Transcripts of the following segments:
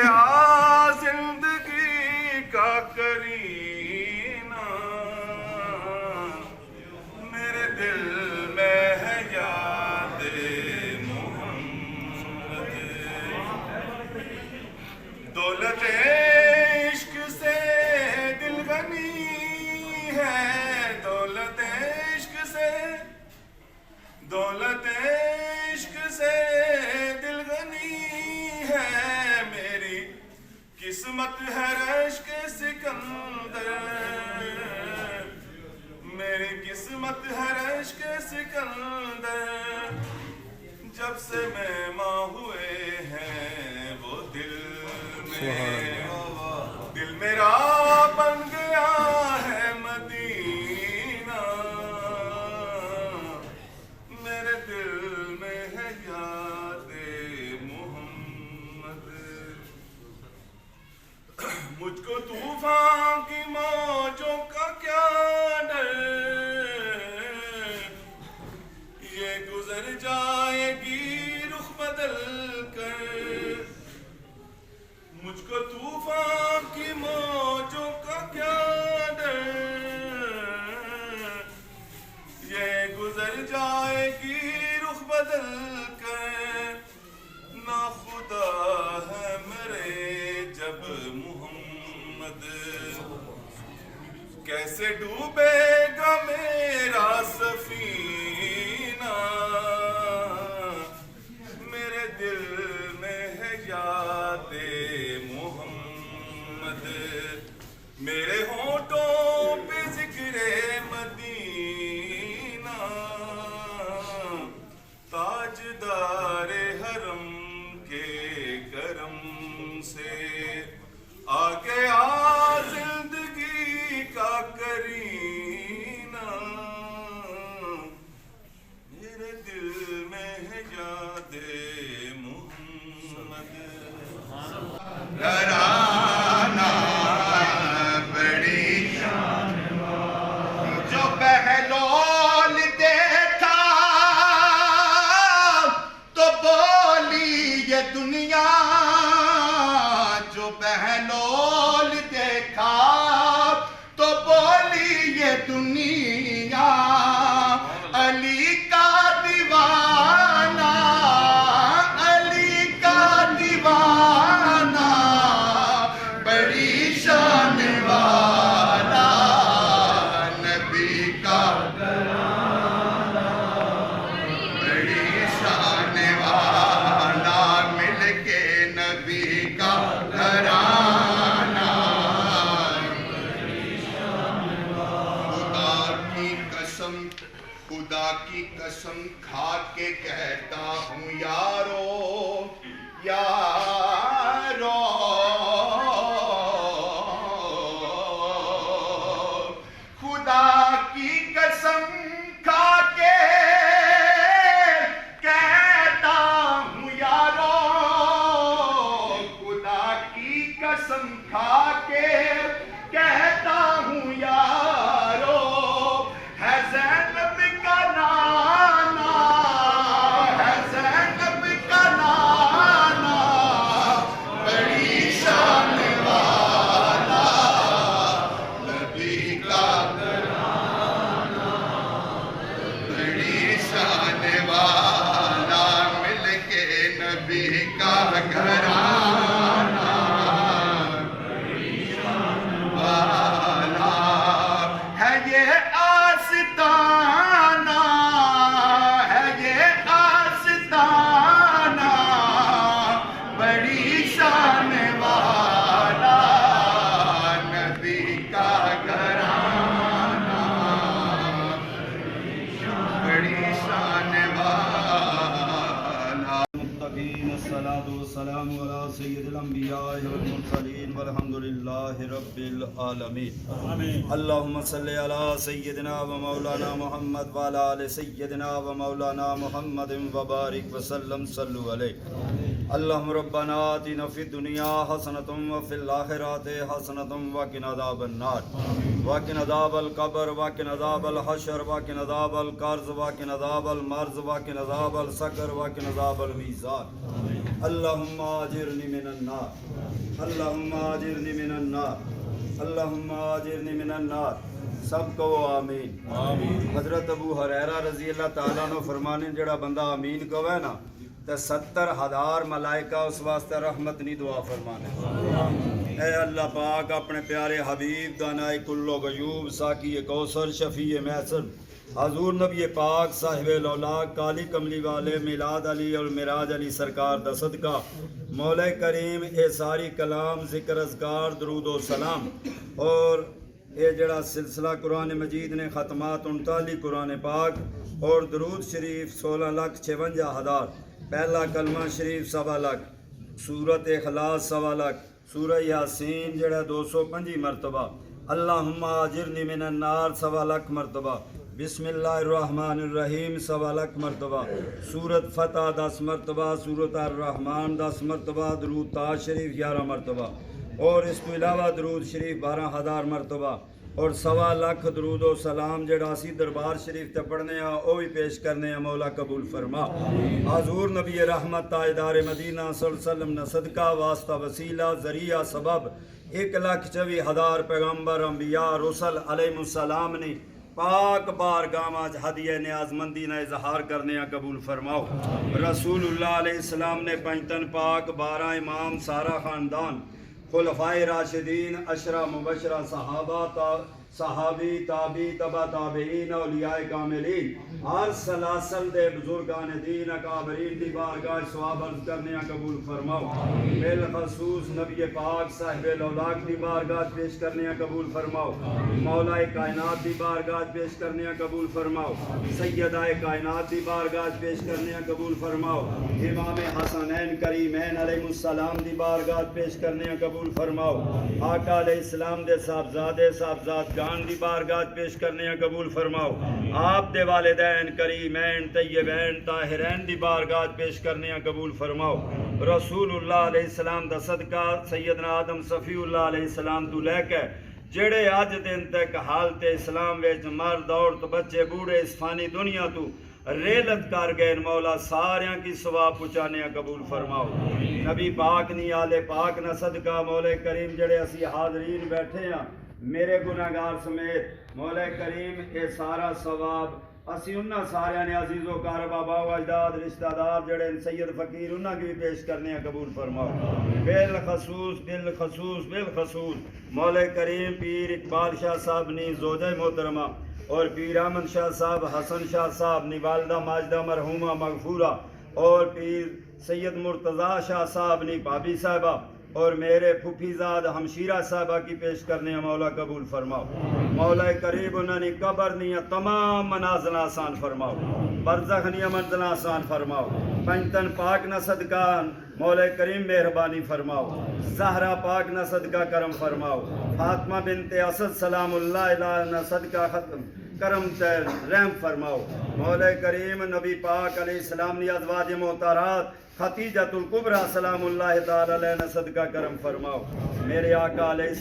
گیا زندگی کا کرینہ، میرے دل میں ہے یاد محمد، دولت عشق سے دل غنی ہے، دولت عشق سے، دولت عشق سے دل غنی ہے، میری قسمت ہے رشک سکندر، میری قسمت ہے رشک سکندر، جب سے مہماں ہوئے ہیں وہ دل میں، دل میرا بن گیا ہے مدینہ، میرے دل میں ہے یاد محمد، مجھ کو طوفان کی موجوں کا کیا ڈر، یہ گزر جائے گی رخ بدل کر، مجھ کو طوفان کی موجوں کا کیا ڈر، یہ گزر جائے گی رخ بدل کر، نا خدا ہے میرے جب محمد، کیسے ڈوبے گا میرا سفینہ، میرے دل میں ہے یاد محمد، میرے ہونٹوں پہ ذکر مدینہ، تاجدار حرم کے کرم سے آ گیا زندگی کا کرینہ، میرے دل میں ہے یاد محمد، گھرانہ بڑی شان جو بہلول دیکھا تو بولی یہ دنیا، جو بہلول دیکھا تو بولی یہ دنیا، علی کا دیوانہ، علی کا دیوانہ، بڑی شان والا نبی کا گھرانہ، بڑی شان والا مل کے نبی کا گھرانہ، خدا کی قسم کھا کے کہتا ہوں یارو، یارو، خدا کی قسم کھا کے کہتا ہوں یارو، خدا کی قسم کھا کے کہتا ہوں یارو، ہے زینب کا نانا، ہے زینب کا نانا، بڑی شان والا نبی کا گھرانہ، بڑی شان والا مل کے نبی کا گھرانہ، بڑی شان والا ہے یہ آستانہ، ہے یہ آستانہ، بڑی شان والا نبی کا گھرانہ، بڑی شان والا، متقین الصلاۃ والسلام علی سید الانبیاء والمرسلین والحمد للہ رب العالمین، اللہم صلی علی سیدنا و مولانا محمد وعلی آل سیدنا و مولانا محمد وبارک وسلم، صلو علیہ، اللہم ربنا آتنا فی الدنیا حسنۃ وفی الآخرۃ حسنۃ وقنا عذاب النار، وقنا عذاب القبر، وقنا عذاب الحشر، وقنا عذاب القرض، وقنا عذاب المرض، وقنا عذاب السقر، وقنا عذاب المیزان، اللہم آجرنی من النار، اللہم آجرنی من النار، اللہم آجرنی من النار. سب کو آمین. حضرت ابو ہریرہ رضی اللہ تعالیٰ عنہ فرمانے جڑا بندہ آمین کہے نا تے 70,000 ملائکہ اس واسطے رحمت نہیں دعا فرمانے. اے اللہ پاک اپنے پیارے حبیب دانائے کلو غیوب ساقی کوثر شفیع محسن حضور نبی پاک صاحب الاولاق کالی کملی والے میلاد علی اور معراج علی سرکار دا صدقہ مولا کریم اے ساری کلام ذکر اذکار درود و سلام اور اے جڑا سلسلہ قرآن مجید نے ختمات 39 قرآن پاک اور درود شریف 16,56,000 پہلا کلمہ شریف 1.25 لاکھ سورت اخلاص 1.25 لاکھ سورہ یاسین جڑا 205 مرتبہ اللہم آجرنی من النار 1.25 لاکھ مرتبہ بسم اللہ الرحمن الرحیم 1.25 لاکھ مرتبہ سورت فتح 10 مرتبہ سورت الرحمن 10 مرتبہ درود تاج شریف 11 مرتبہ اور اس کو علاوہ درود شریف 12,000 مرتبہ اور 1.25 لاکھ درود و سلام جڑا اسی دربار شریف تے پڑھنے ہیں وہ بھی پیش کرنے ہیں. مولا قبول فرما. حضور نبی رحمت تاجدار مدینہ صلی اللہ علیہ وسلم نے صدقہ واسطہ وسیلہ ذریعہ سبب 1,24,000 پیغمبر انبیاء رسل علیہ السلام نے پاک بارگاہ وچ ہدیہ نیازمندی نے اظہار کرنے ہیں. قبول فرماؤ. رسول اللہ علیہ السلام نے پنجتن پاک 12 امام سارا خاندان خلفائے راشدین عشرہ مبشرہ صحابی تابی تبا تابعین اولیاء کاملین ہر سلاسل دے بزرگان دین اکابرین دی بارگاہ ثواب عرض کرنے قبول فرماؤ. بالخصوص نبی پاک صاحب الاولاق دی بارگاہ پیش کرنے قبول فرماؤ. مولا کائنات دی بارگاہ پیش کرنے قبول فرماؤ. سیدہ کائنات دی بارگاہ پیش کرنے قبول فرماؤ. امام حسنین کریمین علیہ السلام دی بارگاہ پیش کرنے قبول فرماؤ. آقا علیہ السلام دے صاحبزادے صاحبزاد گان دی بارگاہ پیش کرنے قبول فرماؤ. آپ دے والدین کریمین طیبین طاہرین دی بارگاہ پیش کرنے قبول فرماؤ. رسول اللہ علیہ السلام دا صدقہ سیدنا آدم صفی اللہ علیہ السلام تو لے کے جڑے آج دن تک حالت اسلام وچ مرد عورت بچے بوڑھے اس فانی دنیا تو ریلت کر گئے مولا ساریاں کی ثواب پہنچانے قبول فرماؤ. نبی پاک نی آل پاک نہ صدقہ مولا کریم جڑے اسی حاضرین بیٹھے ہیں میرے گناہگار سمیت مولا کریم اے سارا ثواب اسی انہاں سارے نے عزیز و کار بابا و اجداد رشتہ دار جڑے سید فقیر انہاں کی بھی پیش کرنے قبول فرماؤ. بالخصوص مولا کریم پیر اقبال شاہ صاحب نی زوجہ محترمہ اور پیر احمد شاہ صاحب حسن شاہ صاحب نی والدہ ماجدہ مرحومہ مغفورہ اور پیر سید مرتضیٰ شاہ صاحب نی بھابی صاحبہ اور میرے پھوپھی زاد ہمشیرہ صاحبہ کی پیش کرنے مولا قبول فرماؤ. مولا قریب انہوں نے قبر نہیں تمام منازل آسان فرماؤ. برزخ نہیں منزل آسان فرماؤ. پنجتن پاک نہ صدقہ مولا کریم مہربانی فرماؤ. زہرا پاک نہ صدقہ کرم فرماؤ. فاطمہ بنت اسد سلام اللہ علیہ نہ صدقہ ختم کرم تیر رحم فرماؤ. مولا کریم نبی پاک علیہ السلام نے ازواج محترات خدیجۃ الکبریٰ سلام اللہ تعالی علیہ صدقہ کرم فرماؤ. میرے آقا علیہ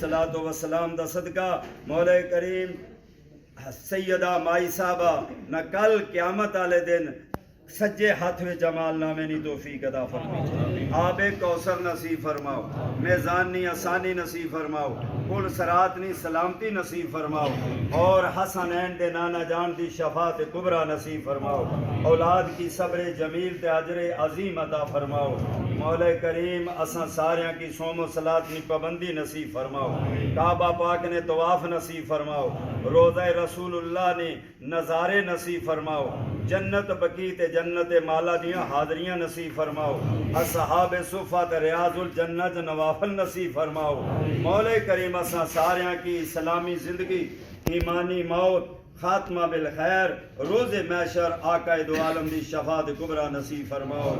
السلام دا صدقہ مولا کریم سیدہ مائی صاحبہ نہ کل قیامت والے دن سجے ہاتھ میں جمال نامے نی توفیق عطا فرماؤ. آب کوثر نصیب فرماؤ. میزان نی آسانی نصیب فرماؤ. پل صراط نی سلامتی نصیب فرماؤ. اور حسنین دے نانا جان دی شفاعت کبریٰ نصیب فرماؤ. اولاد کی صبر جمیل تے اجر عظیم عطا فرماؤ. مولا کریم اساں ساریاں کی صوم و صلاۃ نی پابندی نصیب فرماؤ. کعبہ پاک نے طواف نصیب فرماؤ. روضہ رسول اللہ نے نظارے نصیب فرماؤ. جنت بقی تے جنت مالا دیاں حاضریاں نصیب فرماؤ. اصحاب صفہ تے ریاض الجنت نوافل نصیب فرماؤ. مولا کریم اساں ساریاں کی اسلامی زندگی ایمانی موت خاتمہ بالخیر روز محشر آقا دو عالم دی شفاعت کبریٰ نصیب فرماؤ.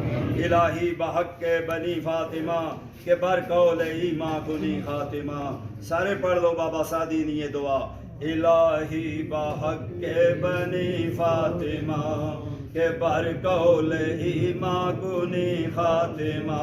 الہی بحق کے بنی فاطمہ کے برقول ایماں کنی خاتمہ. سارے پڑھ لو بابا سعدی نے یہ دعا. الہی بحق کے بنی فاطمہ کے برقول ایماں کنی خاتمہ.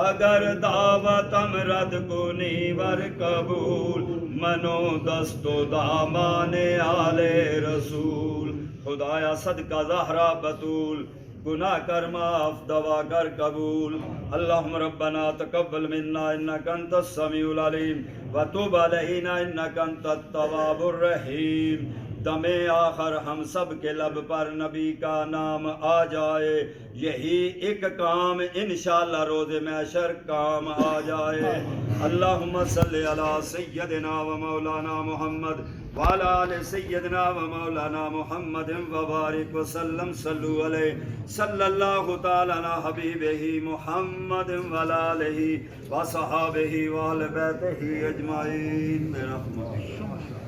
اگر دعوت امرد کنی ور قبول منو دست و دامان آل رسول. خدایا صدقہ زہرا بطول گناہ کر معاف، دوا کر قبول۔ اللہم ربنا تقبل منا انک انت السمیع العلیم وتب علینا انک انت التواب الرحیم۔ دم آخر ہم سب کے لب پر نبی کا نام آ جائے، یہی ایک کام انشاءاللہ روز محشر کام آ جائے۔ اللہم صلی علی سیدنا و مولانا محمد وعلی آل سیدنا و مولانا محمد وبارک وسلم صلو علیہ صلی اللہ تعالی علی حبیبہ محمد وعلی آلہ وصحابہ وآل بیتہ اجمعین برحمتہ۔